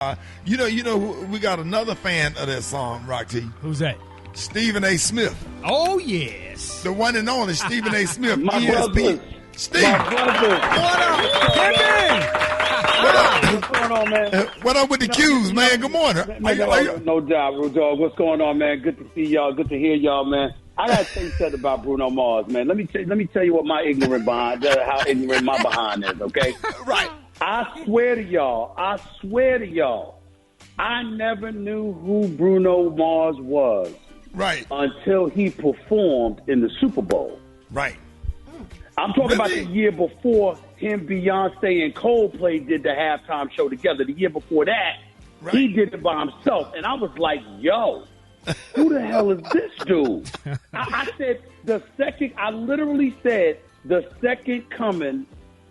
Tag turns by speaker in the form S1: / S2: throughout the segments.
S1: We got another fan of that song, Rocky.
S2: Who's that?
S1: Stephen A. Smith.
S2: Oh, yes.
S1: The one and only Stephen A. Smith.
S3: My brother.
S1: Steve.
S3: My brother.
S2: What up, Kevin?
S3: What's going on, man?
S1: What up with the Qs, man? Good morning.
S3: No doubt, Rudolph. What's going on, man? Good to see y'all. Good to hear y'all, man. I got to say something about Bruno Mars, man. Let me tell you what my how ignorant my behind is, okay?
S1: Right.
S3: I swear to y'all, I never knew who Bruno Mars was.
S1: Right.
S3: Until he performed in the Super Bowl.
S1: Right.
S3: I'm talking about the year before him, Beyonce, and Coldplay did the halftime show together. The year before that, he did it by himself. And I was like, yo, who the hell is this dude? I said, I literally said the second coming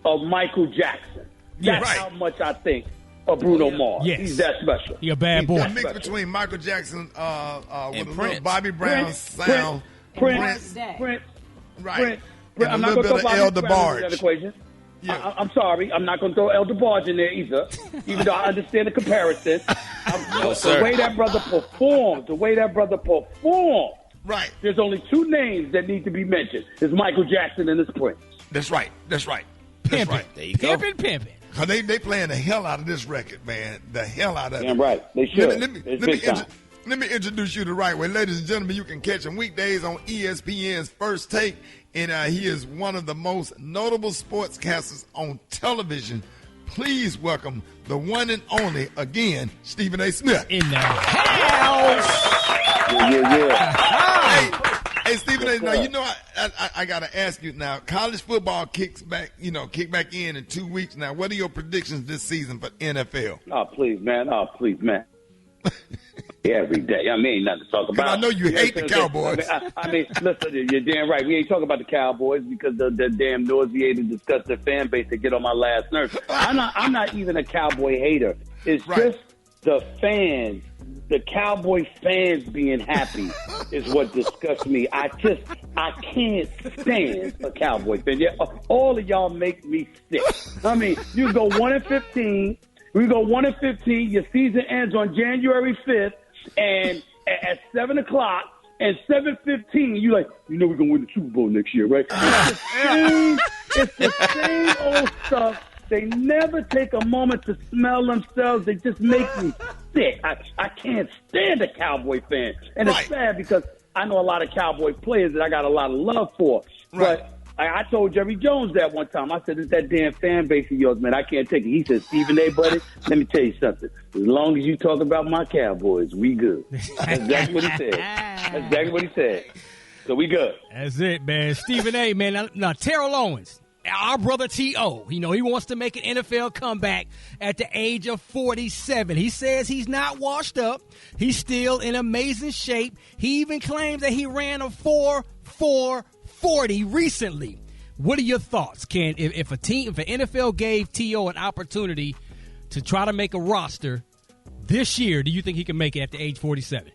S3: of Michael Jackson. That's how much I think of Bruno Mars.
S2: Yes.
S3: He's that special.
S2: You're a bad boy.
S1: A mix between Michael Jackson with a
S4: Prince.
S1: little Bobby Brown sound.
S3: Prince.
S1: Right.
S3: I'm not going to throw Bobby Brown in that equation.
S1: Yeah.
S3: I'm sorry. I'm not going to throw El DeBarge in there either, even though I understand the comparison. The way that brother performed,
S1: right.
S3: There's only two names that need to be mentioned. It's Michael Jackson and it's Prince.
S1: That's right.
S2: Pimpin'.
S1: Right.
S4: There you go.
S2: Pimpin'.
S1: Cause they playing the hell out of this record, man. The hell out of it.
S3: Damn right. They should.
S1: Let me introduce you the right way. Ladies and gentlemen, you can catch him weekdays on ESPN's First Take. And he is one of the most notable sportscasters on television. Please welcome the one and only, again, Stephen A. Smith.
S2: In the house.
S3: Yeah.
S1: Hey, Stephen A. Now, I got to ask you now, college football kick back in 2 weeks now. What are your predictions this season for NFL?
S3: Oh, please, man. Every day. I mean, nothing to talk about.
S1: I know you hate the Cowboys.
S3: I mean, listen, you're damn right. We ain't talking about the Cowboys because the damn nauseating, disgusting fan base that get on my last nerve. I'm not even a Cowboy hater. It's just the fans, the Cowboy fans being happy is what disgusts me. I can't stand a Cowboy fan. Yeah, all of y'all make me sick. I mean, you go 1-15. We go 1-15. Your season ends on January 5th, and at 7 o'clock and 7:15, you like, we're gonna win the Super Bowl next year, right? It's the same old stuff. They never take a moment to smell themselves. They just make me sick. I can't stand a Cowboy fan, and it's sad because I know a lot of Cowboy players that I got a lot of love for, but. I told Jerry Jones that one time. I said, it's that damn fan base of yours, man. I can't take it. He said, Stephen A., buddy, let me tell you something. As long as you talk about my Cowboys, we good. That's exactly what he said. So we good.
S2: That's it, man. Stephen A., man. Now, Terrell Owens, our brother T.O., he wants to make an NFL comeback at the age of 47. He says he's not washed up. He's still in amazing shape. He even claims that he ran a 4.40 recently. What are your thoughts? If an NFL gave T.O. an opportunity to try to make a roster this year, do you think he can make it at the age 47?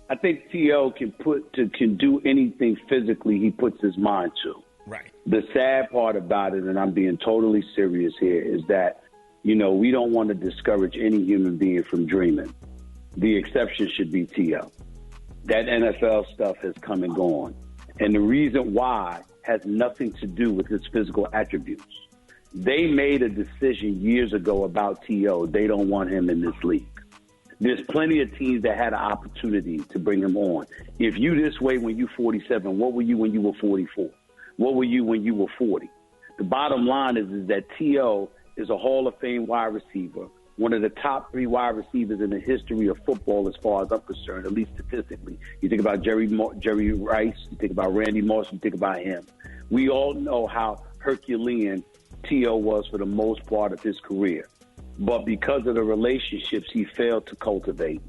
S3: I think T.O. can do anything physically he puts his mind to.
S2: Right.
S3: The sad part about it, and I'm being totally serious here, is that, we don't want to discourage any human being from dreaming. The exception should be T.O. That NFL stuff has come and gone. And the reason why has nothing to do with his physical attributes. They made a decision years ago about T.O. They don't want him in this league. There's plenty of teams that had an opportunity to bring him on. If you this way when you're 47, what were you when you were 44? What were you when you were 40? The bottom line is that T.O. is a Hall of Fame wide receiver, one of the top 3 wide receivers in the history of football as far as I'm concerned, at least statistically. You think about Jerry Rice, you think about Randy Moss, you think about him. We all know how Herculean T.O. was for the most part of his career. But because of the relationships he failed to cultivate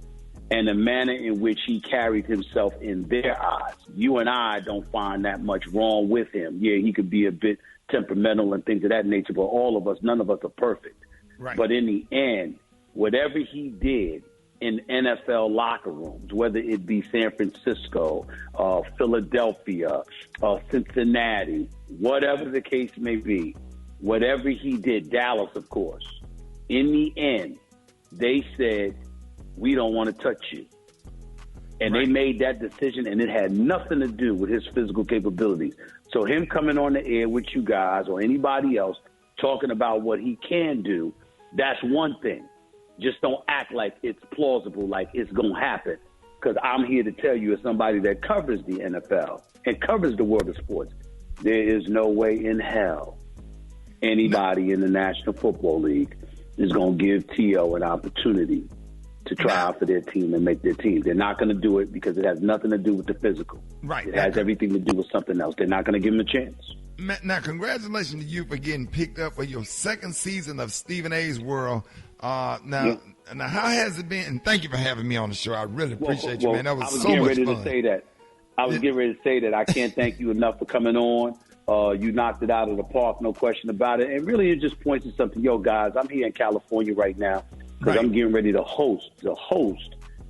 S3: and the manner in which he carried himself in their eyes, you and I don't find that much wrong with him. Yeah, he could be a bit temperamental and things of that nature, but all of us, none of us are perfect.
S1: Right.
S3: But in the end, whatever he did in NFL locker rooms, whether it be San Francisco, Philadelphia, Cincinnati, whatever the case may be, whatever he did, Dallas, of course, in the end, they said, we don't want to touch you. And they made that decision, and it had nothing to do with his physical capabilities. So him coming on the air with you guys or anybody else talking about what he can do, that's one thing. Just don't act like it's plausible, like it's going to happen. Because I'm here to tell you, as somebody that covers the NFL and covers the world of sports, there is no way in hell anybody in the National Football League is going to give T.O. an opportunity to try out for their team and make their team. They're not going to do it because it has nothing to do with the physical.
S1: Right.
S3: It has everything to do with something else. They're not going to give him a chance.
S1: Now, congratulations to you for getting picked up for your second season of Stephen A's World. Now, how has it been? And thank you for having me on the show. I really appreciate you, man. That was so much fun.
S3: I was getting ready to say that. I can't thank you enough for coming on. You knocked it out of the park, no question about it. And really, it just points to something. Yo, guys, I'm here in California right now because I'm getting ready to host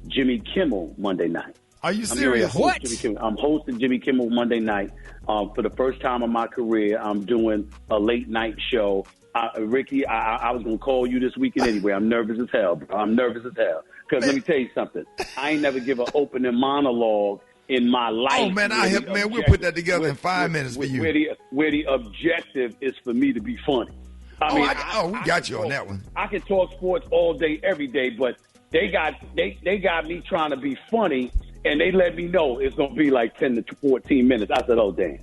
S3: Jimmy Kimmel Monday night.
S1: Are you serious?
S2: What?
S3: I'm hosting Jimmy Kimmel Monday night. For the first time in my career, I'm doing a late night show. Rickey, I was going to call you this weekend anyway. I'm nervous as hell, bro. I'm nervous as hell. Because let me tell you something. I ain't never give an opening monologue in my life.
S1: Oh, man, we'll put that together in 5 minutes for you.
S3: Where the objective is for me to be funny.
S1: We got you on that one.
S3: I can talk sports all day, every day, but they got me trying to be funny, and they let me know it's going to be like 10 to 14 minutes. I said, oh, damn.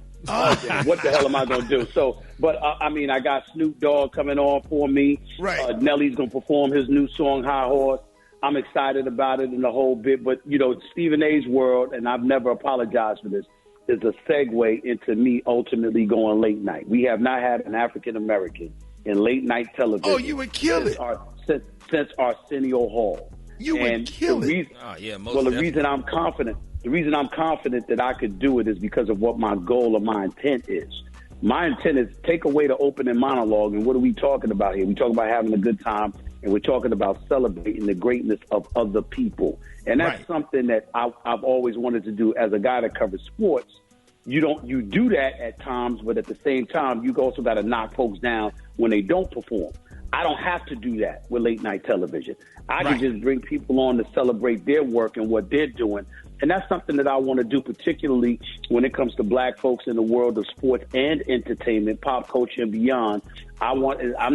S3: What the hell am I going to do? So, but I got Snoop Dogg coming on for me.
S1: Right.
S3: Nelly's going to perform his new song, High Horse. I'm excited about it and the whole bit. But, Stephen A's World, and I've never apologized for this, is a segue into me ultimately going late night. We have not had an African-American in late night television.
S1: Oh, you would kill it.
S3: Since Arsenio Hall.
S1: You would kill it.
S3: The reason I'm confident that I could do it is because of what my goal or my intent is. My intent is take away the opening monologue, and what are we talking about here? We talk about having a good time, and we're talking about celebrating the greatness of other people. And that's something that I've always wanted to do as a guy that covers sports. You do that at times, but at the same time, you also got to knock folks down when they don't perform. I don't have to do that with late night television. I can just bring people on to celebrate their work and what they're doing. And that's something that I want to do, particularly when it comes to black folks in the world of sports and entertainment, pop culture and beyond. I'm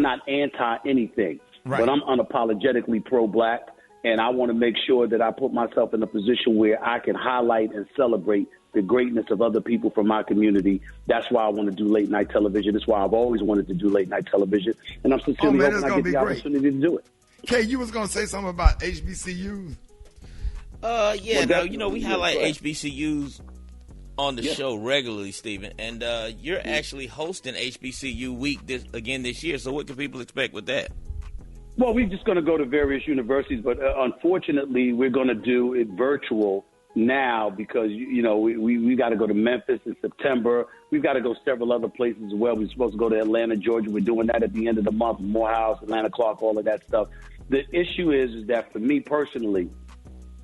S3: not anti anything, but I'm unapologetically pro-black. And I want to make sure that I put myself in a position where I can highlight and celebrate the greatness of other people from my community. That's why I want to do late night television. That's why I've always wanted to do late night television. And I'm sincerely hoping I get the opportunity to do it.
S1: Kay, you was going to say something about HBCUs?
S4: We highlight HBCUs on the show regularly, Stephen. And you're actually hosting HBCU Week this year. So what can people expect with that?
S3: Well, we're just going to go to various universities, but unfortunately, we're going to do it virtual now because, we got to go to Memphis in September. We've got to go several other places as well. We're supposed to go to Atlanta, Georgia. We're doing that at the end of the month, Morehouse, Atlanta Clark, all of that stuff. The issue is that for me personally,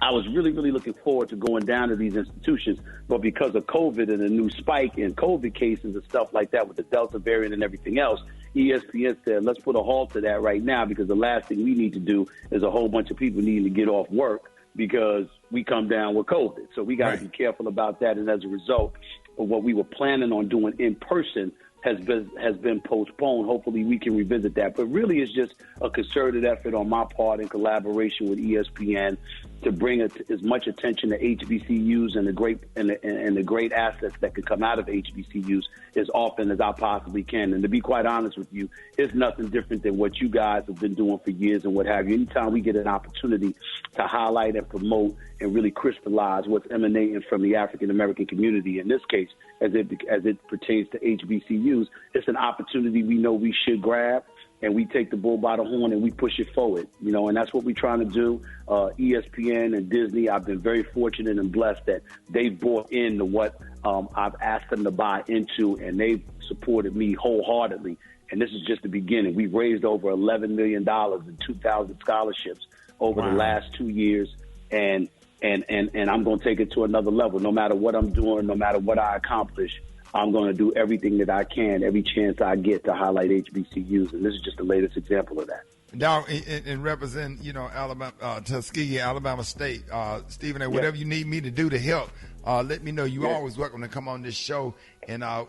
S3: I was really, really looking forward to going down to these institutions, but because of COVID and a new spike in COVID cases and stuff like that with the Delta variant and everything else, ESPN said, let's put a halt to that right now because the last thing we need to do is a whole bunch of people needing to get off work because we come down with COVID. So we got to be careful about that. And as a result of what we were planning on doing in person has been postponed. Hopefully we can revisit that. But really it's just a concerted effort on my part in collaboration with ESPN to bring as much attention to HBCUs and the great assets that could come out of HBCUs as often as I possibly can. And to be quite honest with you, it's nothing different than what you guys have been doing for years and what have you. Anytime we get an opportunity to highlight and promote and really crystallize what's emanating from the African American community, in this case, as it pertains to HBCUs, it's an opportunity we know we should grab. And we take the bull by the horn and we push it forward, and that's what we're trying to do. ESPN and Disney, I've been very fortunate and blessed that they've bought into what I've asked them to buy into, and they've supported me wholeheartedly. And this is just the beginning. We've raised over $11 million in 2,000 scholarships over the last 2 years, and I'm going to take it to another level. No matter what I'm doing, no matter what I accomplish, I'm going to do everything that I can, every chance I get to highlight HBCUs, and this is just the latest example of that.
S1: down and represent, Alabama, Tuskegee, Alabama State. Stephen A., whatever you need me to do to help, let me know. You're always welcome to come on this show. And I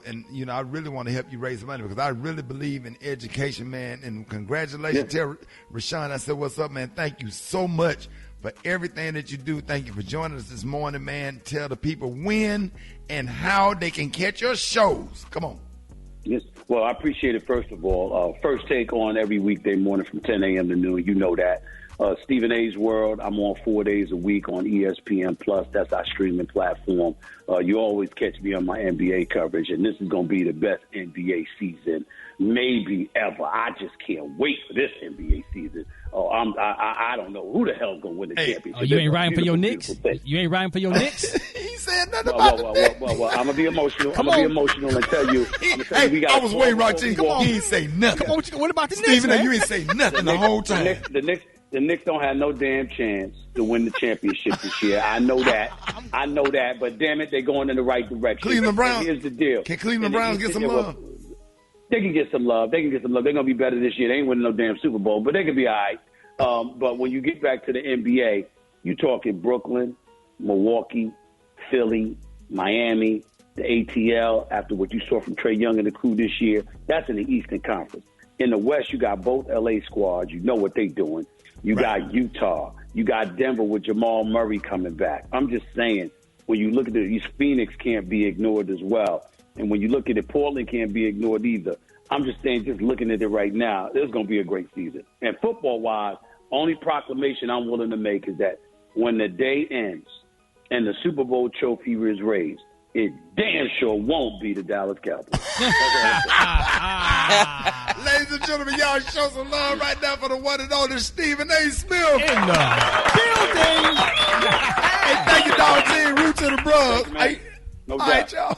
S1: really want to help you raise money because I really believe in education, man. And congratulations. Tell Rashawn I said, what's up, man? Thank you so much for everything that you do. Thank you for joining us this morning, man. Tell the people when and how they can catch your shows. Come on.
S3: Yes. Well, I appreciate it, first of all. First Take on every weekday morning from 10 a.m. to noon. You know that. Stephen A's World, I'm on 4 days a week on ESPN+. That's our streaming platform. You always catch me on my NBA coverage, and this is going to be the best NBA season maybe ever. I just can't wait for this NBA season. I don't know who the hell's going to win the championship.
S2: Oh, you ain't riding for your Knicks? You ain't riding for your Knicks?
S1: He said nothing about
S3: well, I'm going to be emotional. I'm going to be emotional and tell you.
S1: I was waiting right to you. Come on. He ain't say nothing.
S2: Come on, what about the Knicks,
S1: Stephen,
S2: man?
S1: You ain't say nothing the whole time.
S3: The Knicks don't have no damn chance to win the championship this year. I know that. But damn it, they're going in the right direction.
S1: Cleveland Browns.
S3: Here's the deal.
S1: Can Cleveland Browns get some love?
S3: They can get some love. They're going to be better this year. They ain't winning no damn Super Bowl, but they can be all right. But when you get back to the NBA, you talking Brooklyn, Milwaukee, Philly, Miami, the ATL, after what you saw from Trae Young and the crew this year. That's in the Eastern Conference. In the West, you got both LA squads. You know what they doing. You got Utah. You got Denver with Jamal Murray coming back. I'm just saying, when you look at these, Phoenix can't be ignored as well. And when you look at it, Portland can't be ignored either. I'm just saying, just looking at it right now, it's going to be a great season. And football-wise, only proclamation I'm willing to make is that when the day ends and the Super Bowl trophy is raised, it damn sure won't be the Dallas Cowboys.
S1: Ladies and gentlemen, y'all show some love right now for the one and only Stephen A. Smith.
S2: In the building.
S1: Hey, thank you, Dog G. Root to the Bros.
S3: No doubt.
S1: All right, y'all.